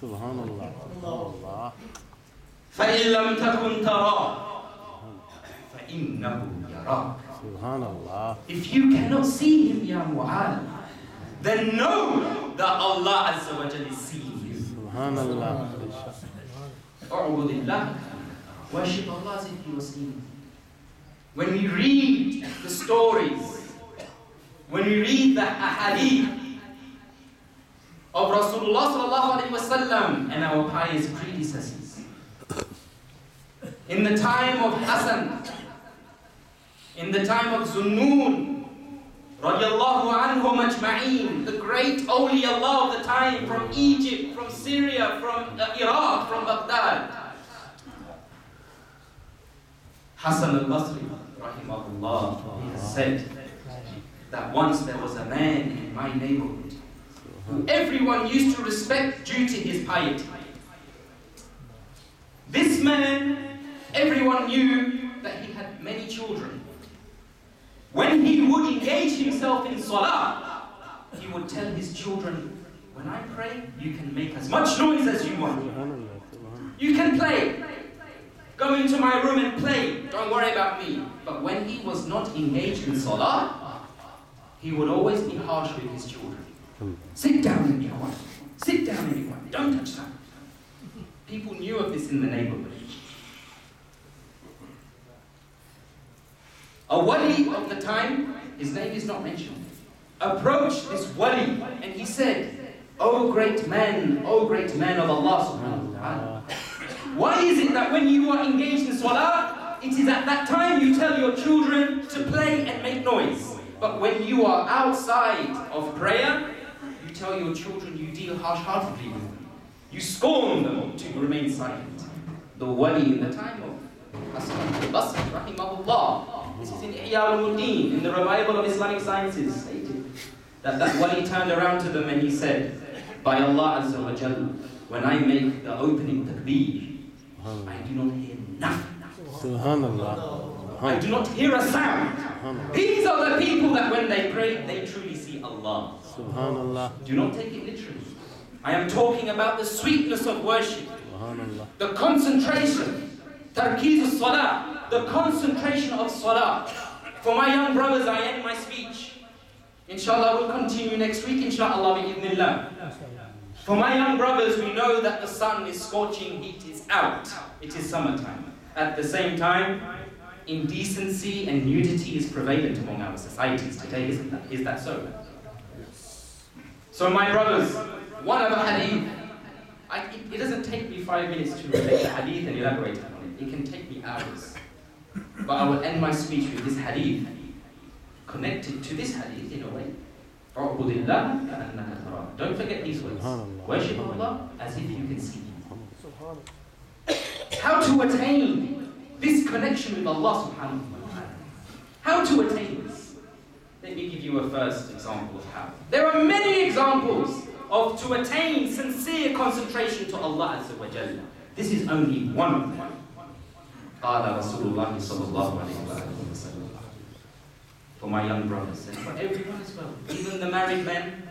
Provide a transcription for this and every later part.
Subhanallah. Subhanallah. فَإِن لَمْ تَكُنْ تَرَاهُ فَإِنَّهُ يَرَاكَ. Subhanallah. If you cannot see him, Ya Mu'adh, then know that Allah Azza wa Jalla is seeing you. Subhanallah. A'udulillah. Worship Allah as if you were seeing him. When we read the stories, when we read the ahadith of Rasulullah sallallahu alaihi wasallam and our pious predecessors, in the time of Hassan, in the time of Zunnun, radiallahu anhum ajma'een, the great awliya of the time from Egypt, from Syria, from Iraq, from Baghdad. Hassan al-Basri, rahimahullah, he has said that once there was a man in my neighborhood who everyone used to respect due to his piety. This man, everyone knew that he had many children. When he would engage himself in salah, he would tell his children, when I pray, you can make as much noise as you want. You can play. Go into my room and play. Don't worry about me. But when he was not engaged in salah, he would always be harsh with his children. Sit down and be quiet. Sit down and be quiet. Don't touch that. People knew of this in the neighborhood. A wali of the time, his name is not mentioned, approached this wali and he said, O great man of Allah subhanahu wa ta'ala, why is it that when you are engaged in salah, it is at that time you tell your children to play and make noise, but when you are outside of prayer, you tell your children, you deal harsh-heartedly with them, you scorn them to remain silent. The wali in the time of Hassan al-Basri rahimahullah, this is in Ihya al-Muddin, in the revival of Islamic sciences, stated that wali turned around to them and he said, by Allah Azza wa Jalla, when I make the opening takbir, I do not hear nothing. Subhanallah. I do not hear a sound. These are the people that when they pray, they truly see Allah. Subhanallah. Do not take it literally. I am talking about the sweetness of worship, Subhanallah. the concentration, tarkiz as-salah, the concentration of salah. For my young brothers, I end my speech. Inshallah, we'll continue next week, inshallah, bi'idhnillah. For my young brothers, we know that the sun is scorching heat is out. It is summertime. At the same time, indecency and nudity is prevalent among our societies today, isn't that? Is that so? So my brothers, one of the hadith, it doesn't take me 5 minutes to relate the hadith and elaborate on it. It can take me hours. But I will end my speech with this hadith, connected to this hadith in a way. Don't forget these words. Worship Allah as if you can see Him. How to attain this connection with Allah subhanahu wa ta'ala? How to attain this? Let me give you a first example of how. There are many examples of to attain sincere concentration to Allah Azza wa Jalla. This is only one of them. قال رسول الله صلى الله عليه وسلم. For my young brothers and for everyone as well, even the married men,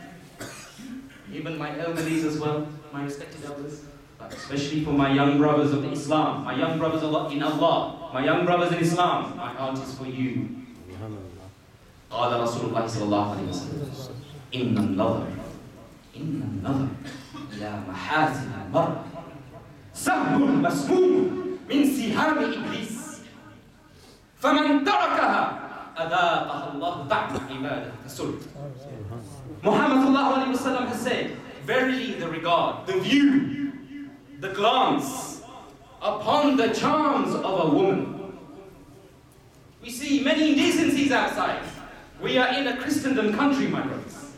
even my elderlies as well, my respected elders, but especially for my young brothers of Islam, my young brothers in Allah, my young brothers in Islam, my heart is for you. قال رسول الله صلى الله عليه وسلم إن النظر إلى محاسن المرء سهم مسموم من سهام إبليس فمن تركها أذاقها الله طعم عبادة السلط. Muhammad sallallahu alaihi wasallam has said, verily the regard, the view, the glance upon the charms of a woman. We see many indecencies outside. We are in a Christendom country, my brothers.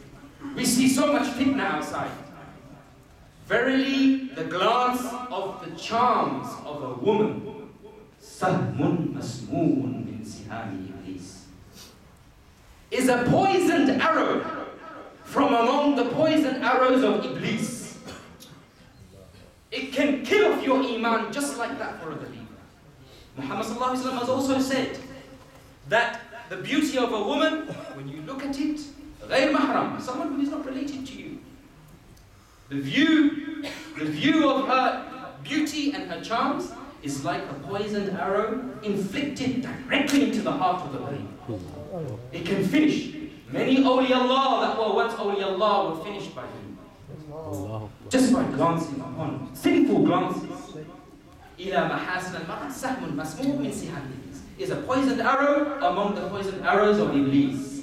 We see so much fitna outside. Verily the glance of the charms of a woman, sahmun masmoon min sihami iblis, is a poisoned arrow from among the poisoned arrows of Iblis. It can kill off your iman just like that for a believer. Muhammad sallallahu alaihi wasallam has also said that the beauty of a woman, when you look at it, غير mahram, someone who is not related to you, the view The view of her beauty and her charms is like a poisoned arrow inflicted directly into the heart of the believer. It can finish. Many awliyaullah that were once awliyaullah were finished by him. Just by glancing upon, sinful glances. إِلَى مَحَاسِنَ الْمَرْءِ سَهْمٌ مَسْمُومٌ مِنْ سِحَابِ إِبْلِيسِ is a poisoned arrow among the poisoned arrows of Iblis.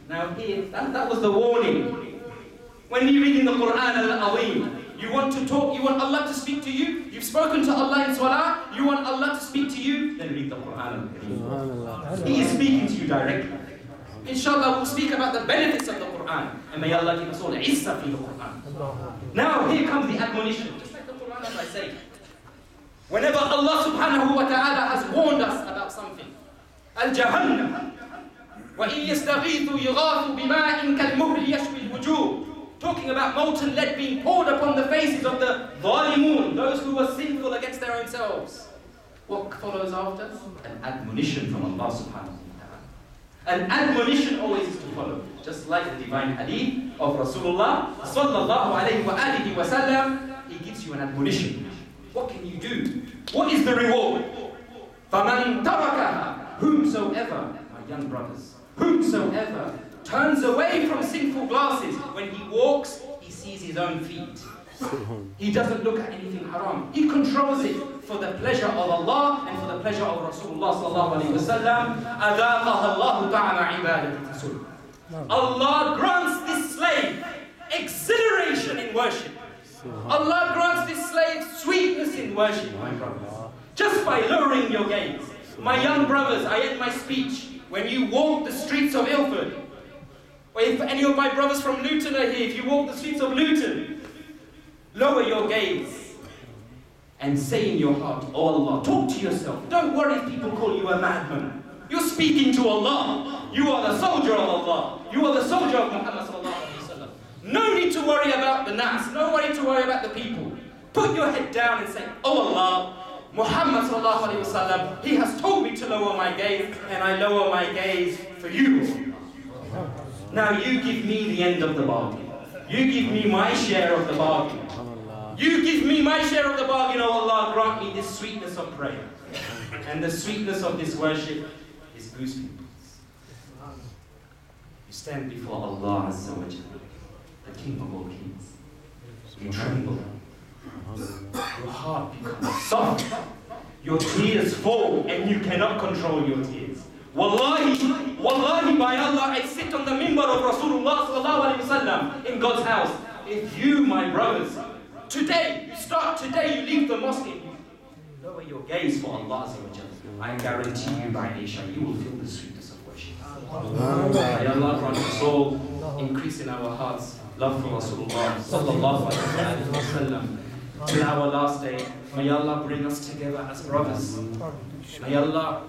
Now here, that was the warning. When you read in the Quran al-Azim, you want to talk, you want Allah to speak to you, you've spoken to Allah in salah, you want Allah to speak to you, then read the Quran al-Kareem. He is speaking to you directly. Inshallah, we'll speak about the benefits of the Quran, and may Allah give us all izzah for the Quran. Now here comes the admonition, just like the Quran as I say. Whenever Allah subhanahu wa ta'ala has warned us about something, al-Jahannam, وَإِن يَسْتَغِيثُوا يُغَاثُوا بِمَاءٍ كَالْمُهْلِ يَشْوِي الْوُجُوهِ, talking about molten lead being poured upon the faces of the ظالمون, those who were sinful against their own selves. What follows after? An admonition from Allah subhanahu wa ta'ala. An admonition always is to follow. Just like the divine hadith of Rasulullah sallallahu alayhi wa alihi wa sallam, he gives you an admonition. What can you do? What is the reward? فَمَنْ تَرَكَهَا, whomsoever, my young brothers, whomsoever turns away from sinful glasses, when he walks, he sees his own feet. He doesn't look at anything haram. He controls it for the pleasure of Allah and for the pleasure of Rasulullah sallallahu alayhi wa sallam. أَذَاقَهَا اللَّهُ تَعَلَى عِبَادَةِ. Allah grants this slave exhilaration in worship. Allah grants this slave sweetness in worship, my brothers. Just by lowering your gaze. My young brothers, I end my speech. When you walk the streets of Ilford, or if any of my brothers from Luton are here, if you walk the streets of Luton, lower your gaze and say in your heart, oh Allah, talk to yourself. Don't worry if people call you a madman. You're speaking to Allah. You are the soldier of Allah. You are the soldier of Muhammad sallallahu alaihi wasallam. No need to worry about the nas. No need to worry about the people. Put your head down and say, oh Allah, Muhammad sallallahu alaihi wasallam, he has told me to lower my gaze, and I lower my gaze for you. Now you give me the end of the bargain. You give me my share of the bargain. You give me my share of the bargain, oh Allah, grant me this sweetness of prayer. And the sweetness of this worship is goose pimples. You stand before Allah Azza wa Jalla, the King of all kings. You tremble. Your heart becomes soft. Your tears fall and you cannot control your tears. Wallahi, wallahi, by Allah, I sit on the mimbar of Rasulullah sallallahu alayhi wa sallam in God's house. If you, my brothers, today, you leave the mosque and you lower your gaze for Allah Azza wa Jalla, I guarantee you by Isha, you will feel the sweetness of worship. May Allah grant us all increase in our hearts love for Rasulullah sallallahu alayhi wa sallam. Till our last day, may Allah bring us together as brothers. May Allah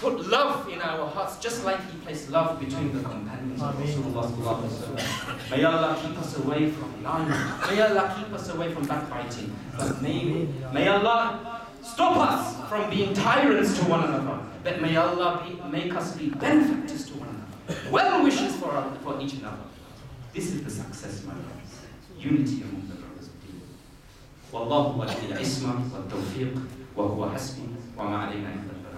put love in our hearts, just like He placed love between the companions of Rasulullah. May Allah keep us away from lying. May Allah keep us away from backbiting. But may Allah stop us from being tyrants to one another. But may Allah make us be benefactors to one another. Well wishes for each another. This is the success, my brothers. Unity among the brothers of Deen. والله ولي العصمة والتوفيق وهو حسبي وما علينا إلا البلاغ.